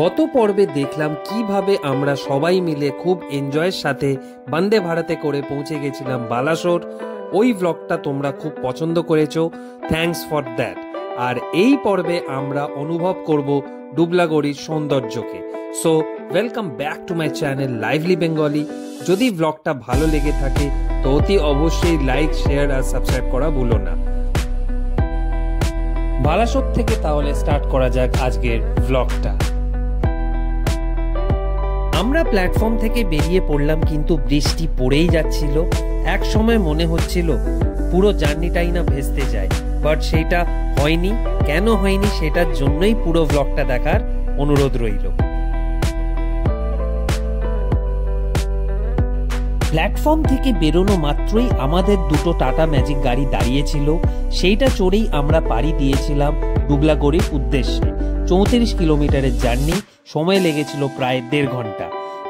গত পর্বে দেখলাম কিভাবে আমরা সবাই মিলে খুব এনজয়ের সাথে বন্দে ভারতে করে পৌঁছে গেছিলাম বালাসোর। ওই ব্লগটা তোমরা খুব পছন্দ করেছো, থ্যাঙ্কস ফর দ্যাট। আর এই পর্বে আমরা অনুভব করব ডুবলাগড়ির সৌন্দর্যকে। So welcome back to my channel lively Bengali. যদি ব্লগটা ভালো লেগে থাকে তো অতি অবশ্যই লাইক, শেয়ার আর সাবস্ক্রাইব করা ভুলো না। বালাসোর থেকে তাহলে স্টার্ট করা যাক আজকের ব্লগটা। আমরা প্ল্যাটফর্ম থেকে বেরিয়ে পড়লাম, কিন্তু বৃষ্টি পড়েই যাচ্ছিল। এক সময় মনে হচ্ছিল পুরো জার্নিটাই না ভেস্তে যায়, বাট সেটা হয়নি। কেন হয়নি সেটার জন্যই পুরো ব্লগটা দেখার অনুরোধ রইল। প্ল্যাটফর্ম থেকে বেরোনো মাত্রই আমাদের দুটো টাটা ম্যাজিক গাড়ি দাঁড়িয়েছিল। সেইটা চড়েই আমরা পাড়ি দিয়েছিলাম ডুবলাগড়ির উদ্দেশ্যে। 34 কিলোমিটারের জার্নি, সময় লেগেছিল প্রায় 1.5 ঘন্টা।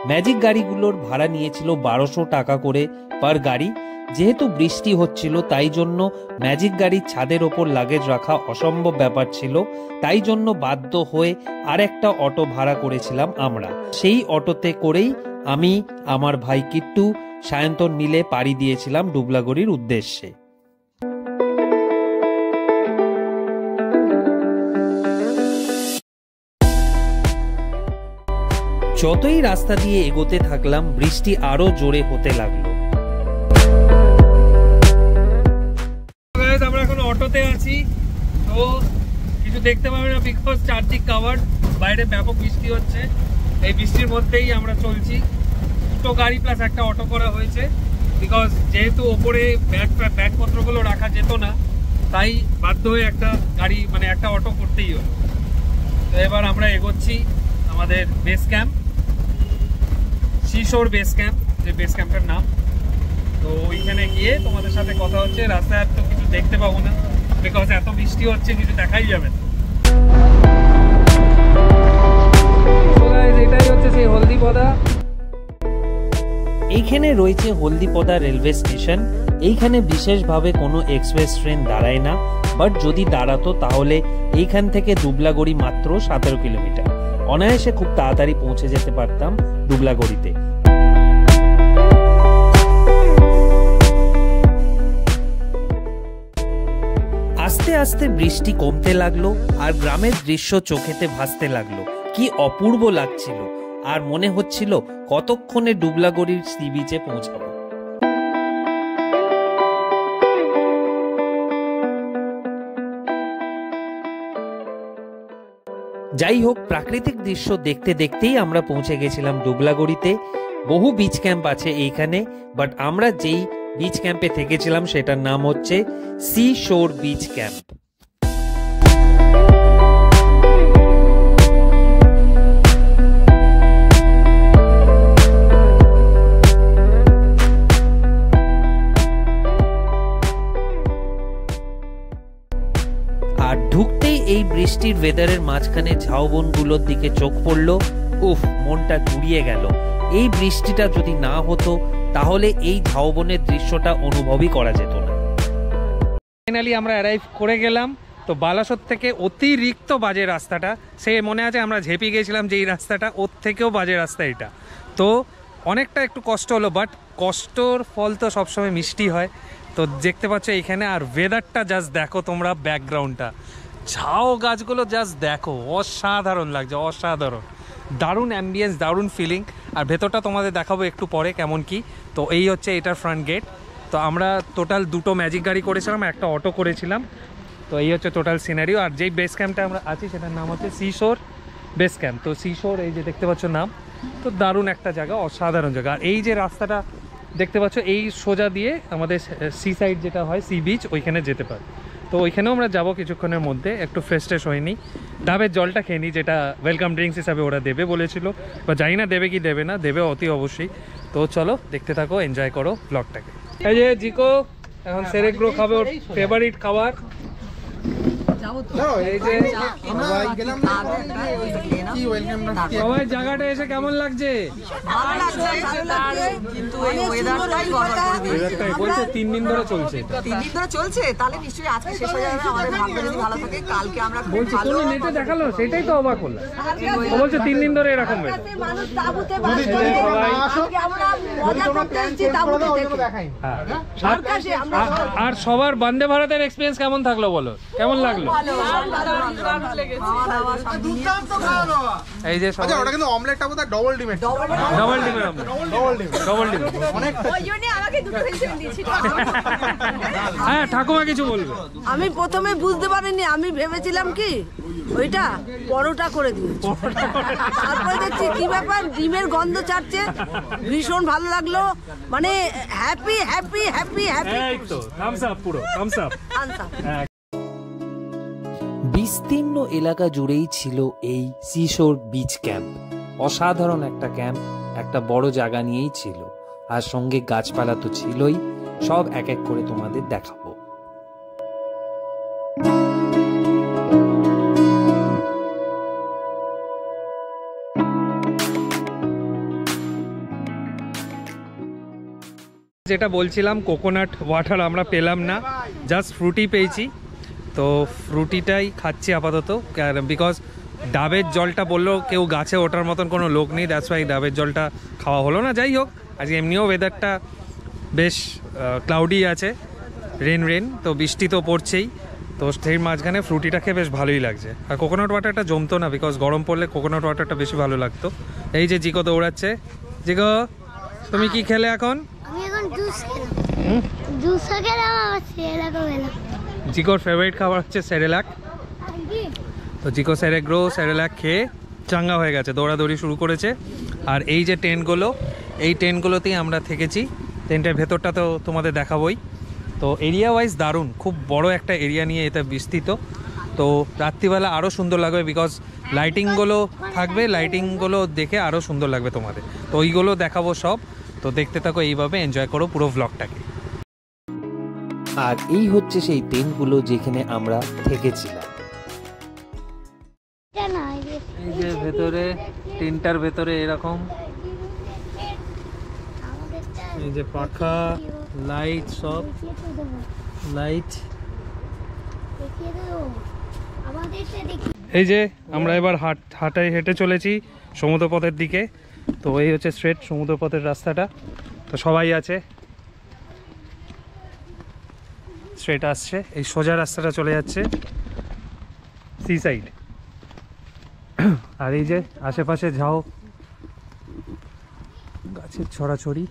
ম্যাজিক গাড়িগুলোর ভাড়া নিয়েছিল 1200 টাকা করে পার গাড়ি। যেহেতু বৃষ্টি হচ্ছিল তাই জন্য ম্যাজিক গাড়ির ছাদের ওপর লাগেজ রাখা অসম্ভব ব্যাপার ছিল। তাই জন্য বাধ্য হয়ে আরেকটা অটো ভাড়া করেছিলাম আমরা। সেই অটোতে করেই আমি, আমার ভাই কিট্টু, সায়ন্তন মিলে পাড়ি দিয়েছিলাম ডুবলাগড়ির উদ্দেশ্যে। যতই রাস্তা দিয়ে এগোতে থাকলাম বৃষ্টি আরো জোরে হতে লাগলো। আমরা এখন অটোতে আছি, তো কিছু দেখতে পাবে না বিকজ চারদিক কাভার্ড। বাইরে ব্যাপক বৃষ্টি হচ্ছে। এই বৃষ্টির মধ্যেই আমরা চলছি। দুটো গাড়ি প্লাস একটা অটো করা হয়েছে, বিকজ যেহেতু ওপরে ব্যাগপত্রগুলো রাখা যেত না, তাই বাধ্য হয়ে একটা গাড়ি একটা অটো করতেই হলো। তো এবার আমরা এগোচ্ছি আমাদের বেস ক্যাম্প, সিশোর বেস ক্যাম্প, যে বেস ক্যাম্পের নাম। তো ওইখানে গিয়ে তোমাদের সাথে কথা হচ্ছে। রাস্তায় আর তো কিছু দেখতে পাবো না, বিকজ এত বৃষ্টি হচ্ছে, কিছু দেখাই যাবে না। এটাই হচ্ছে সেই হলদিপদা। এইখানে রয়েছে হলদিপদা রেলওয়ে স্টেশন। এইখানে বিশেষভাবে কোনো এক্সপ্রেস ট্রেন দাঁড়ায় না, বাট যদি দাঁড়াতো তাহলে এইখান থেকে ডুবলাগড়ি মাত্র 17 কিলোমিটার। অনায়াসে খুব তাড়াতাড়ি পৌঁছে যেতে পারতাম ডুবলাগড়িতে। আস্তে আস্তে বৃষ্টি কমতে লাগলো আর গ্রামের দৃশ্য চোখেতে ভাসতে লাগলো। কি অপূর্ব লাগছিল, আর মনে হচ্ছিল কতক্ষণে ডুবলাগড়ির সি বিচে পৌঁছাবো। যাই হোক, প্রাকৃতিক দৃশ্য দেখতে দেখতেই আমরা পৌঁছে গেছিলাম ডুবলাগড়িতে। বহু বিচ ক্যাম্প আছে এইখানে, বাট আমরা যেই বিচ ক্যাম্পে থেকেছিলাম সেটার নাম হচ্ছে সি শোর বিচ ক্যাম্প। আর ঢুকতেই এই বৃষ্টির ওয়েদারের মাঝখানে ঝাউবনগুলোর দিকে চোখ পড়লো। উফ, মনটা জুড়িয়ে গেল। এই বৃষ্টিটা যদি না হতো তাহলে এই ঝাউবনের দৃশ্যটা অনুভবই করা যেত না। ফাইনালি আমরা অ্যারাইভ করে গেলাম। তো বালাসোর থেকে অতিরিক্ত বাজে রাস্তাটা, সে মনে আছে আমরা ঝেপে গেছিলাম যে এই রাস্তাটা, ওর থেকেও বাজে রাস্তা এটা। তো অনেকটা একটু কষ্ট হলো, বাট কষ্টর ফল তো সবসময় মিষ্টি হয়। তো দেখতে পাচ্ছ এখানে, আর ওয়েদারটা জাস্ট দেখো তোমরা, ব্যাকগ্রাউন্ডটা, ঝাউ গাছগুলো জাস্ট দেখো, অসাধারণ লাগছে, অসাধারণ। দারুণ অ্যাম্বিয়েন্স, দারুণ ফিলিং। আর ভেতরটা তোমাদের দেখাবো একটু পরে কেমন কি। তো এই হচ্ছে এটার ফ্রন্ট গেট। তো আমরা টোটাল দুটো ম্যাজিক গাড়ি করেছিলাম, একটা অটো করেছিলাম। তো এই হচ্ছে টোটাল সিনারিও। আর যেই বেস ক্যাম্পটা আমরা আছি সেটার নাম হচ্ছে সিশোর বেস ক্যাম্প। তো সিশোর, এই যে দেখতে পাচ্ছ নাম, তো দারুণ একটা জায়গা, অসাধারণ জায়গা। আর এই যে রাস্তাটা দেখতে পাচ্ছ, এই সোজা দিয়ে আমাদের সি সাইড যেটা হয়, সি বিচ, ওইখানে যেতে পারে। তো ওইখানেও আমরা যাবো কিছুক্ষণের মধ্যে। একটু ফ্রেশ ট্রেশ হয়নি, ডাবের জলটা খেয়ে নিই, যেটা ওয়েলকাম ড্রিঙ্কস হিসাবে ওরা দেবে বলেছিল, বা জানি না দেবে কি দেবে না, দেবে অতি অবশ্যই। তো চলো দেখতে থাকো, এনজয় করো ব্লগটাকে। এই যে জিকো এখন সেরেগ্রো খাবে, ওর ফেভারিট খাবার। সবাই জায়গাটা এসে কেমন লাগছে? বলছে 3 দিন ধরে চলছে। 3 দিন ধরে চলছে, তাহলে নিশ্চয়ই আজকে শেষ হয়ে যাবে। আমাদের ভাগ্য যদি ভালো থাকে কালকে আমরা বলছি কোন নেটে দেখালো, সেটাই তো অবাক হলাম। ও বলছে 3 দিন ধরে এরকম হবে। আর সবার বন্দে ভারতের এক্সপেরিয়েন্স কেমন থাকলো বলো, কেমন লাগলো? এই যে ওটা কিন্তু অমলেটটা বোধহয় ডবল ডিমের হ্যাঁ ঠাকুমা কিছু বলবে। আমি প্রথমে বুঝতে পারিনি, আমি ভেবেছিলাম কি ওইটা পরোটা করে দিয়েছি, তারপরে দেখছি কি ব্যাপার ডিমের গন্ধ ছাড়ছে, ভীষণ ভালো লাগলো, মানে হ্যাপি হ্যাপি হ্যাপি হ্যাপি। এই তো থামস আপ, পুরো থামস আপ। বিস্তীর্ণ এলাকা জুড়েই ছিল এই সিশোর বিচ ক্যাম্প। অসাধারণ একটা ক্যাম্প, একটা বড় জায়গা নিয়েই ছিল, আর সঙ্গে গাছপালা তো ছিলই। সব এক এক করে তোমাদের দেখাবো। যেটা বলছিলাম, কোকোনাট ওয়াটার আমরা পেলাম না, জাস্ট ফ্রুটি পেয়েছি। তো ফ্রুটিটাই খাচ্ছি আপাতত, বিকজ ডাবের জলটা বললো কেউ গাছে ওঠার মতন কোনো লোক নেই, দ্যাটস ওয়াই ডাবের জলটা খাওয়া হলো না। যাই হোক, আজকে এমনিও ওয়েদারটা বেশ ক্লাউডি আছে, রেন, তো বৃষ্টি তো পড়ছেই, তো সেই মাঝখানে ফ্রুটিটা খেয়ে বেশ ভালোই লাগছে। আর কোকোনাট ওয়াটারটা জমতো না, বিকজ গরম পড়লে কোকোনাট ওয়াটারটা বেশি ভালো লাগতো। এই যে জিকো দৌড়াচ্ছে। জিকো, তুমি কি খেলে এখন? জিকোর ফেভারিট খাবার হচ্ছে সেরেলাক। তো জিকো সেরেলাক খেয়ে চাঙ্গা হয়ে গেছে, দৌড়াদৌড়ি শুরু করেছে। আর এই যে টেন্টগুলো, এই টেন্টগুলোতেই আমরা থেকেছি। টেন্টের ভেতরটা তো তোমাদের দেখাবোই। তো এরিয়া ওয়াইজ দারুণ, খুব বড় একটা এরিয়া নিয়ে এটা বিস্তৃত। তো রাত্রিবেলা আরও সুন্দর লাগবে, বিকজ লাইটিংগুলো থাকবে, লাইটিংগুলো দেখে আরও সুন্দর লাগবে তোমাদের। তো ওইগুলো দেখাবো সব, তো দেখতে থাকো, এইভাবে এনজয় করো পুরো ভ্লগটাকে। আর এই হচ্ছে সেই টেন্টগুলো যেখানে আমরা থেকেছিলাম। এই যে ভেতরে, টেন্টটার ভেতরে এরকম, এই যে পাখা, লাইট, সব লাইট। এই যে আমরা এবার হেঁটে চলেছি সমুদ্রপথের দিকে। তো এই হচ্ছে স্ট্রেট সমুদ্রপথের রাস্তাটা। তো সবাই আছে, স্ট্রেট আসছে, এই সোজা রাস্তাটা চলে যাচ্ছে সি সাইড। আর এই যে আশেপাশে ঝাউ গাছের ছড়াছড়ি,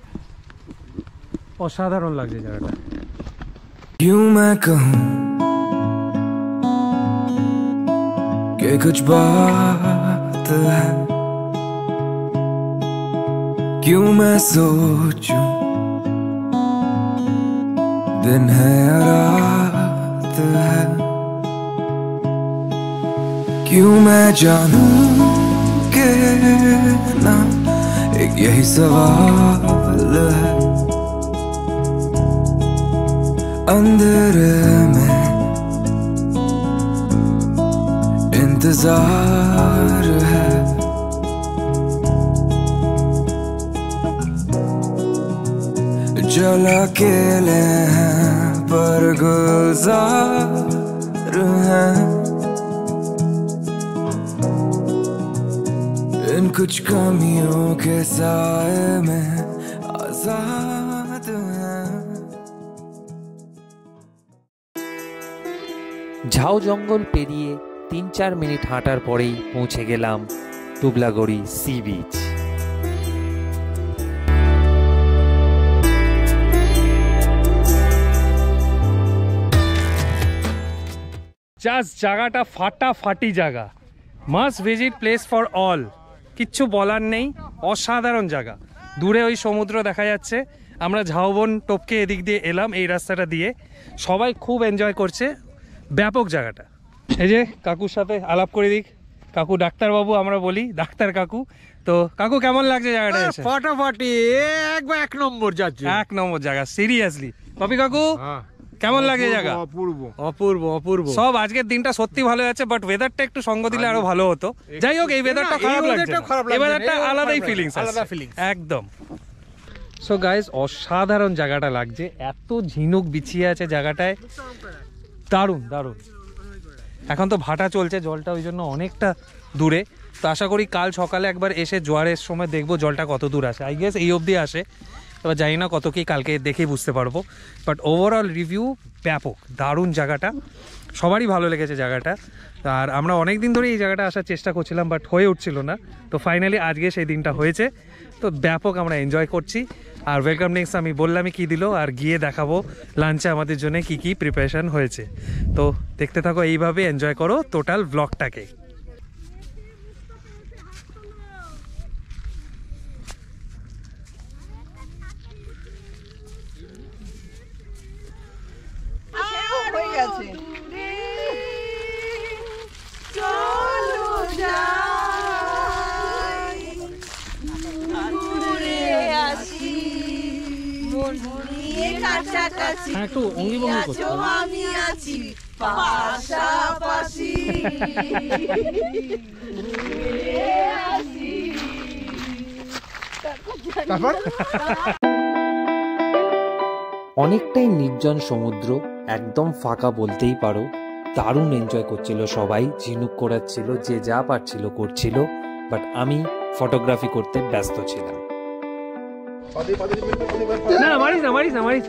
অসাধারণ লাগছে জায়গাটা। क्यों मैं कहूँ कि कुछ बात है, क्यों मैं सोचूं दिन है या रात है, क्यों मैं जानूं कि ना एक यही सवाल है। अंधेरे में इंतजार है, जल अकेले हैं पर गुलजार हैं, इन कुछ कमियों के साए में आजाद हैं। ঝাউ জঙ্গল পেরিয়ে 3-4 মিনিট হাঁটার পরেই পৌঁছে গেলাম টুবলাগড়ি সি বিচ। জাস্ট জায়গাটা ফাটাফাটি জায়গা, must visit place for all, কিচ্ছু বলার নেই, অসাধারণ জায়গা। দূরে ওই সমুদ্র দেখা যাচ্ছে, আমরা ঝাউবন টপকে এদিক দিয়ে এলাম এই রাস্তাটা দিয়ে, সবাই খুব এনজয় করছে, ব্যাপক জায়গাটা। এই যে কাকুর সাথে আলাপ করে দিক, কাকু ডাক্তারবাবু আমরা বলি, ডাক্তার কাকু। তো কাকু কেমন লাগছে জায়গাটা এসে? ফাটাফাটি, একবার 1 নম্বর যাচ্ছে, 1 নম্বর জায়গা, সিরিয়াসলি। পপি কাকু কেমন লাগে জায়গা? অপূর্ব অপূর্ব অপূর্ব। সব আজকের দিনটা সত্যি ভালো আছে, বাট ওয়েদারটা একটু সঙ্গ দিলে আরো ভালো হতো। যাই হোক, এই ওয়েদারটা খারাপ লাগছে, এই ওয়েদারটা আলাদাই ফিলিংস, আলাদা ফিলিংস একদম। সো গাইস, অসাধারণ জায়গাটা লাগছে, এত ঝিনুক বিছিয়ে আছে জায়গাটায়, দারুণ দারুণ। এখন তো ভাটা চলছে, জলটা ওই জন্য অনেকটা দূরে, তো আশা করি কাল সকালে একবার এসে জোয়ারের সময় দেখবো জলটা কত দূর আসে। আই গেস এই অবধি আসে, এবার জানি না কত কি, কালকে দেখেই বুঝতে পারবো। বাট ওভারঅল রিভিউ ব্যাপক, দারুণ জায়গাটা, সবারই ভালো লেগেছে জায়গাটা। আর আমরা অনেক দিন ধরে এই জায়গাটা আসার চেষ্টা করছিলাম, বাট হয়ে উঠছিল না, তো ফাইনালি আজকে সেই দিনটা হয়েছে। তো ব্যাপক আমরা এনজয় করছি। আর ওয়েলকাম ড্রিঙ্কস আমি বললামই কী দিল, আর গিয়ে দেখাবো লাঞ্চে আমাদের জন্য কি কি প্রিপারেশন হয়েছে। তো দেখতে থাকো, এইভাবে এনজয় করো টোটাল ব্লগটাকে। হয়ে গেছে। একটু অঙ্গি ভঙ্গি করছো, আমি আছি পাশাপাশি। অনেকটাই নির্জন সমুদ্র, একদম ফাঁকা বলতেই পারো। দারুণ এনজয় করছিল সবাই, ঝিনুক করাচ্ছিল, যে যা পারছিল করছিল, বাট আমি ফটোগ্রাফি করতে ব্যস্ত ছিলাম। না মারিস না মারিস না মারিস।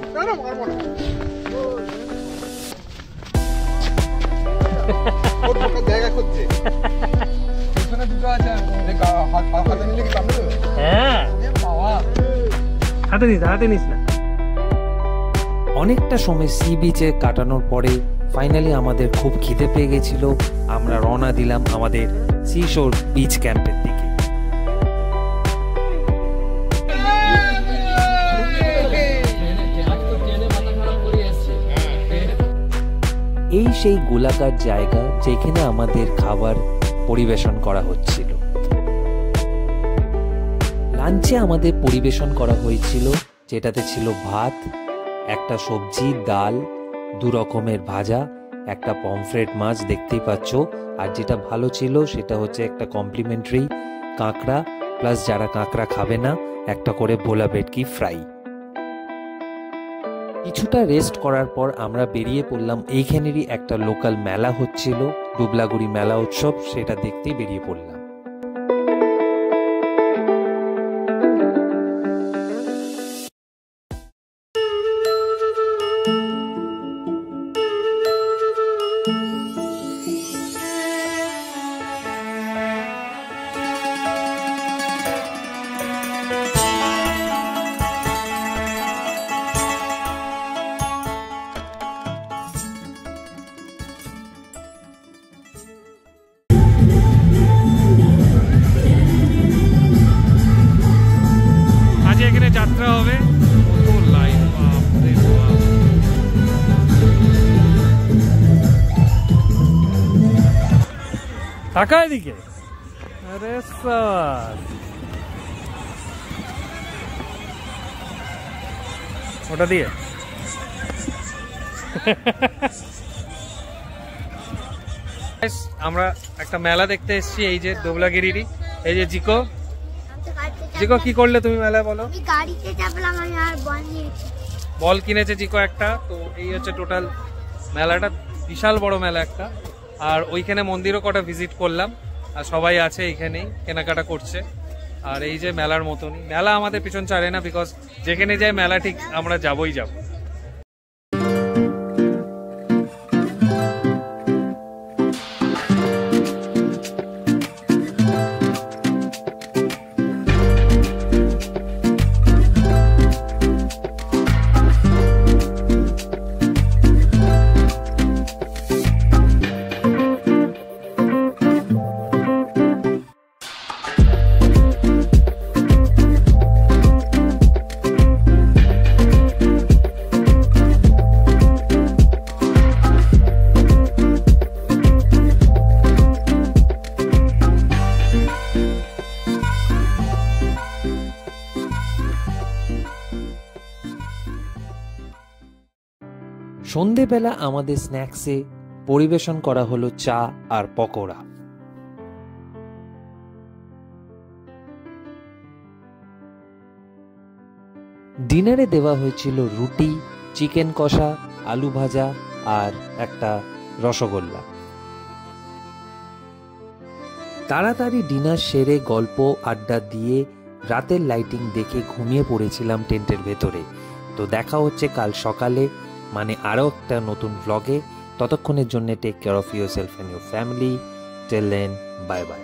জায়গা করছে দুটো আছে, হ্যাঁ হাতে নিস না, হাতে নিস না। অনেকটা সময় সি বিচে কাটানোর পরে ফাইনালি আমাদের খুব খিদে পেয়ে গেছিল। আমরা রওনা দিলাম আমাদের সিশোর বিচ ক্যাম্পের দিকে। এই সেই গোলাকার জায়গা যেখানে আমাদের খাবার পরিবেশন করা হচ্ছিল। লাঞ্চে আমাদের পরিবেশন করা হয়েছিল, যেটাতে ছিল ভাত, একটা সবজি, ডাল, 2 রকমের ভাজা, একটা পমফ্রেট মাছ দেখতেই পাচ্ছ, আর যেটা ভালো ছিল সেটা হচ্ছে একটা কমপ্লিমেন্টারি কাঁকড়া, প্লাস যারা কাঁকড়া খাবে না একটা করে ভোলা ভেটকি ফ্রাই। কিছুটা রেস্ট করার পর আমরা বেরিয়ে পড়লাম, এইখানেরই একটা লোকাল মেলা হচ্ছিল, ডুবলাগুড়ি মেলা উৎসব, সেটা দেখতেই বেরিয়ে পড়লাম। এখানে যাত্রা হবে, কত লাইন, বাপরে বাপ। টাকা এদিকে, আরে স্যার ওটা দিয়ে আমরা একটা মেলা দেখতে এসেছি, এই যে দোবলাগিরিরই। এই যে জিকো, জিকো কি করলে তুমি মেলায় বলো? গাড়িতে চাপলাম আমি, আর বল নিয়েছি, বল কিনেছে জিকো একটা। তো এই হচ্ছে টোটাল মেলাটা, বিশাল বড় মেলা একটা। আর ওইখানে মন্দিরও কটা ভিজিট করলাম, আর সবাই আছে এইখানেই কেনাকাটা করছে। আর এই যে মেলার মতনই মেলা, আমাদের পিছন ছাড়ে না, বিকজ যেখানে যাই মেলা ঠিক আমরা যাবই যাব। সন্ধেবেলা আমাদের স্ন্যাক্সে পরিবেশন করা হলো চা আর পকোড়া। ডিনারে দেওয়া হয়েছিল রুটি, চিকেন কষা, আলু ভাজা আর একটা রসগোল্লা। তাড়াতাড়ি ডিনার সেরে গল্প আড্ডা দিয়ে রাতের লাইটিং দেখে ঘুমিয়ে পড়েছিলাম টেন্টের ভেতরে। তো দেখা হচ্ছে কাল সকালে, মানে আরও একটা নতুন ভ্লগে। ততক্ষণের জন্য take care of yourself and your family. Till then, bye by.